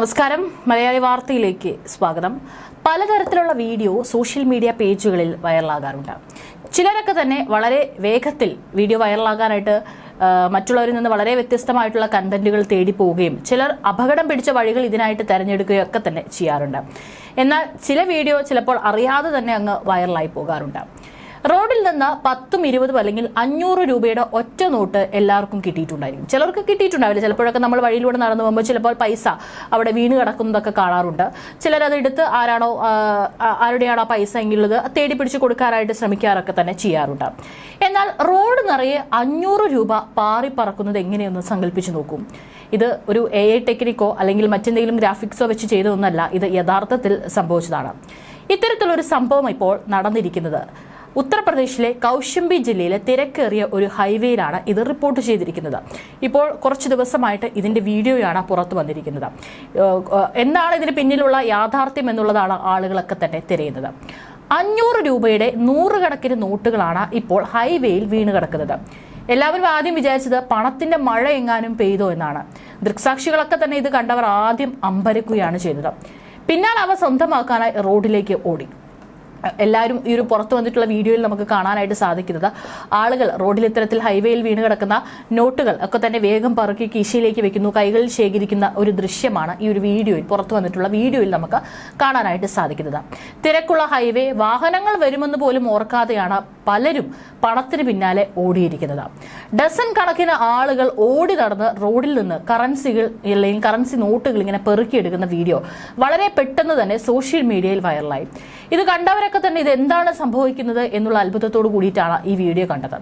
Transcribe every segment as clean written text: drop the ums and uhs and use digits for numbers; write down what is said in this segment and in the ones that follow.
നമസ്കാരം മലയാളി വാർത്തയിലേക്ക് സ്വാഗതം. പലതരത്തിലുള്ള വീഡിയോ സോഷ്യൽ മീഡിയ പേജുകളിൽ വൈറലാകാറുണ്ട്. ചിലരൊക്കെ തന്നെ വളരെ വേഗത്തിൽ വീഡിയോ വൈറലാകാനായിട്ട് മറ്റുള്ളവരിൽ നിന്ന് വളരെ വ്യത്യസ്തമായിട്ടുള്ള കണ്ടന്റുകൾ തേടി പോവുകയും ചിലർ അപകടം പിടിച്ച വഴികൾ ഇതിനായിട്ട് തിരഞ്ഞെടുക്കുകയും ഒക്കെ തന്നെ ചെയ്യാറുണ്ട്. എന്നാൽ ചില വീഡിയോ ചിലപ്പോൾ അറിയാതെ തന്നെ അങ്ങ് വൈറലായി പോകാറുണ്ട്. റോഡിൽ നിന്ന് 10, 20 അല്ലെങ്കിൽ 500 രൂപയുടെ ഒറ്റ നോട്ട് എല്ലാവർക്കും കിട്ടിയിട്ടുണ്ടായിരിക്കും. ചിലർക്ക് കിട്ടിയിട്ടുണ്ടാവില്ല. ചിലപ്പോഴൊക്കെ നമ്മൾ വഴിയിലൂടെ നടന്നു പോകുമ്പോൾ ചിലപ്പോൾ പൈസ അവിടെ വീണ് കിടക്കുന്നതൊക്കെ കാണാറുണ്ട്. ചിലരത് എടുത്ത് ആരുടെയാണോ പൈസ എങ്കിലുള്ളത് തേടി പിടിച്ച് കൊടുക്കാനായിട്ട് ശ്രമിക്കാറൊക്കെ തന്നെ ചെയ്യാറുണ്ട്. എന്നാൽ റോഡ് നിറയെ 500 രൂപ പാറി പറക്കുന്നത് എങ്ങനെയൊന്ന് സങ്കല്പിച്ച് നോക്കും. ഇത് ഒരു AI ടെക്നിക്കോ അല്ലെങ്കിൽ മറ്റെന്തെങ്കിലും ഗ്രാഫിക്സോ വെച്ച് ചെയ്തതൊന്നല്ല. ഇത് യഥാർത്ഥത്തിൽ സംഭവിച്ചതാണ്. ഇത്തരത്തിലൊരു സംഭവം ഇപ്പോൾ നടന്നിരിക്കുന്നത് ഉത്തർപ്രദേശിലെ കൗശംബി ജില്ലയിലെ തിരക്കേറിയ ഒരു ഹൈവേയിലാണ് ഇത് റിപ്പോർട്ട് ചെയ്തിരിക്കുന്നത്. ഇപ്പോൾ കുറച്ച് ദിവസമായിട്ട് ഇതിന്റെ വീഡിയോയാണ് പുറത്തു വന്നിരിക്കുന്നത്. എന്താണ് ഇതിന് പിന്നിലുള്ള യാഥാർത്ഥ്യം എന്നുള്ളതാണ് ആളുകളൊക്കെ തന്നെ തിരയുന്നത്. 500 രൂപയുടെ 100 കണക്കിന് നോട്ടുകളാണ് ഇപ്പോൾ ഹൈവേയിൽ വീണ് കിടക്കുന്നത്. എല്ലാവരും ആദ്യം വിചാരിച്ചത് പണത്തിന്റെ മഴ എങ്ങാനും പെയ്തോ എന്നാണ്. ദൃക്സാക്ഷികളൊക്കെ തന്നെ ഇത് കണ്ടവർ ആദ്യം അമ്പരക്കുകയാണ് ചെയ്തത്. പിന്നാലെ അവ സ്വന്തമാക്കാനായി റോഡിലേക്ക് ഓടി. എല്ലാവരും ഈ ഒരു പുറത്തു വന്നിട്ടുള്ള വീഡിയോയിൽ നമുക്ക് കാണാനായിട്ട് സാധിക്കുന്നത് ആളുകൾ റോഡിൽ ഇത്തരത്തിൽ ഹൈവേയിൽ വീണ് കിടക്കുന്ന നോട്ടുകൾ ഒക്കെ തന്നെ വേഗം പറക്കി കീശയിലേക്ക് വെക്കുന്നു, കൈകളിൽ ശേഖരിക്കുന്ന ഒരു ദൃശ്യമാണ് ഈ ഒരു വീഡിയോയിൽ പുറത്തു വന്നിട്ടുള്ള വീഡിയോയിൽ നമുക്ക് കാണാനായിട്ട് സാധിക്കുന്നത്. തിരക്കുള്ള ഹൈവേ, വാഹനങ്ങൾ വരുമെന്ന് പോലും ഓർക്കാതെയാണ് പലരും പണത്തിന് പിന്നാലെ ഓടിയിരിക്കുന്നത്. ഡസൻ കണക്കിന് ആളുകൾ ഓടി നടന്ന് റോഡിൽ നിന്ന് കറൻസി നോട്ടുകൾ ഇങ്ങനെ പെറുക്കിയെടുക്കുന്ന വീഡിയോ വളരെ പെട്ടെന്ന് തന്നെ സോഷ്യൽ മീഡിയയിൽ വൈറലായി. ഇത് കണ്ടവരൊക്കെ തന്നെ ഇത് എന്താണ് സംഭവിക്കുന്നത് എന്നുള്ള അത്ഭുതത്തോടു കൂടിയിട്ടാണ് ഈ വീഡിയോ കണ്ടത്.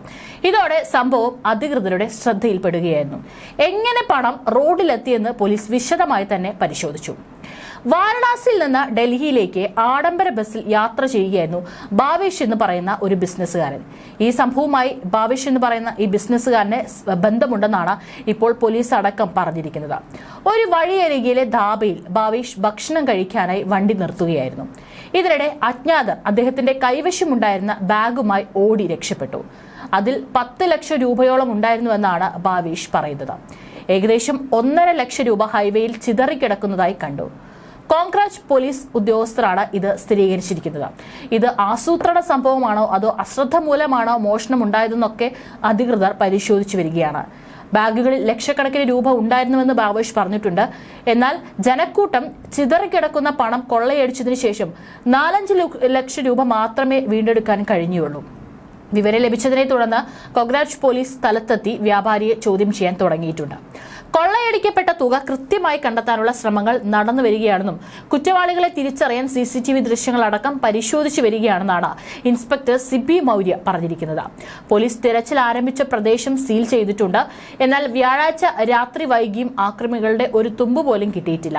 ഇതോടെ സംഭവം അധികൃതരുടെ ശ്രദ്ധയിൽപ്പെടുകയായിരുന്നു. എങ്ങനെ പണം റോഡിലെത്തിയെന്ന് പോലീസ് വിശദമായി തന്നെ പരിശോധിച്ചു. വാരണാസിയിൽ നിന്ന് ഡൽഹിയിലേക്ക് ആഡംബര ബസ്സിൽ യാത്ര ചെയ്യുകയായിരുന്നു ഭാവേഷ് എന്ന് പറയുന്ന ഒരു ബിസിനസ്സുകാരൻ. ഈ സംഭവവുമായി ഭാവേഷ് എന്ന് പറയുന്ന ഈ ബിസിനസ്സുകാരന് ബന്ധമുണ്ടെന്നാണ് ഇപ്പോൾ പോലീസ് അടക്കം പറഞ്ഞിരിക്കുന്നത്. ഒരു വഴിയരികിലെ ധാബയിൽ ഭാവേഷ് ഭക്ഷണം കഴിക്കാനായി വണ്ടി നിർത്തുകയായിരുന്നു. ഇതിനിടെ അജ്ഞാതർ അദ്ദേഹത്തിന്റെ കൈവശമുണ്ടായിരുന്ന ബാഗുമായി ഓടി രക്ഷപ്പെട്ടു. അതിൽ 10 ലക്ഷം രൂപയോളം ഉണ്ടായിരുന്നുവെന്നാണ് ഭാവേഷ് പറയുന്നത്. ഏകദേശം 1.5 ലക്ഷം രൂപ ഹൈവേയിൽ ചിതറിക്കിടക്കുന്നതായി കണ്ടു. കോൺക്രാച്ച് പോലീസ് ഉദ്യോഗസ്ഥരാണ് ഇത് സ്ഥിരീകരിച്ചിരിക്കുന്നത്. ഇത് ആസൂത്രണ സംഭവമാണോ അതോ അശ്രദ്ധ മൂലമാണോ മോഷണം ഉണ്ടായതെന്നൊക്കെ അധികൃതർ പരിശോധിച്ചു വരികയാണ്. ബാഗുകളിൽ ലക്ഷക്കണക്കിന് രൂപ ഉണ്ടായിരുന്നുവെന്ന് ഭാവേഷ് പറഞ്ഞിട്ടുണ്ട്. എന്നാൽ ജനക്കൂട്ടം ചിതറിക്കിടക്കുന്ന പണം കൊള്ളയടിച്ചതിനു ശേഷം 4-5 ലക്ഷം രൂപ മാത്രമേ വീണ്ടെടുക്കാൻ കഴിഞ്ഞുള്ളൂ. വിവരം ലഭിച്ചതിനെ തുടർന്ന് കോൺക്രാച്ച് പോലീസ് സ്ഥലത്തെത്തി വ്യാപാരിയെ ചോദ്യം ചെയ്യാൻ തുടങ്ങിയിട്ടുണ്ട്. കൊള്ളയടിക്കപ്പെട്ട തുക കൃത്യമായി കണ്ടെത്താനുള്ള ശ്രമങ്ങൾ നടന്നു വരികയാണെന്നും കുറ്റവാളികളെ തിരിച്ചറിയാൻ CCTV ദൃശ്യങ്ങളടക്കം പരിശോധിച്ചു വരികയാണെന്നാണ് ഇൻസ്പെക്ടർ സിബി മൗര്യ പറഞ്ഞിരിക്കുന്നത്. പോലീസ് തിരച്ചിൽ ആരംഭിച്ച പ്രദേശം സീൽ ചെയ്തിട്ടുണ്ട്. എന്നാൽ വ്യാഴാഴ്ച രാത്രി വൈകിയും ആക്രമികളുടെ ഒരു തുമ്പ് പോലും കിട്ടിയിട്ടില്ല.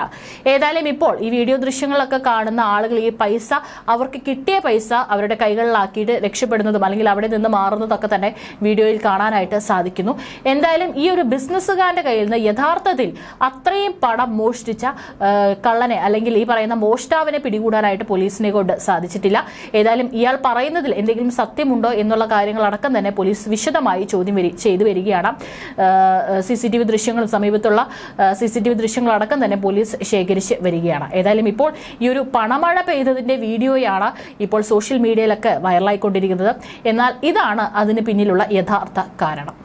ഏതായാലും ഇപ്പോൾ ഈ വീഡിയോ ദൃശ്യങ്ങളൊക്കെ കാണുന്ന ആളുകൾ ഈ പൈസ, അവർക്ക് കിട്ടിയ പൈസ അവരുടെ കൈകളിലാക്കിയിട്ട് രക്ഷപ്പെടുന്നതും അല്ലെങ്കിൽ അവിടെ നിന്ന് മാറുന്നതൊക്കെ തന്നെ വീഡിയോയിൽ കാണാനായിട്ട് സാധിക്കുന്നു. എന്തായാലും ഈ ഒരു ബിസിനസ്സുകാരന്റെ കയ്യിൽ നിന്ന് യഥാർത്ഥത്തിൽ അത്രയും പണം മോഷ്ടിച്ച കള്ളനെ അല്ലെങ്കിൽ ഈ പറയുന്ന മോഷ്ടാവിനെ പിടികൂടാനായിട്ട് പോലീസിനെ കൊണ്ട് സാധിച്ചിട്ടില്ല. ഏതായാലും ഇയാൾ പറയുന്നതിൽ എന്തെങ്കിലും സത്യമുണ്ടോ എന്നുള്ള കാര്യങ്ങളടക്കം തന്നെ പോലീസ് വിശദമായി ചോദ്യം ചെയ്തു വരികയാണ്. CCTV ദൃശ്യങ്ങളും സമീപത്തുള്ള CCTV ദൃശ്യങ്ങളടക്കം തന്നെ പോലീസ് ശേഖരിച്ച് വരികയാണ്. ഏതായാലും ഇപ്പോൾ ഈ ഒരു പണമഴ പെയ്തതിന്റെ വീഡിയോയാണ് ഇപ്പോൾ സോഷ്യൽ മീഡിയയിലൊക്കെ വൈറലായിക്കൊണ്ടിരിക്കുന്നത്. എന്നാൽ ഇതാണ് അതിന് പിന്നിലുള്ള യഥാർത്ഥ കാരണം.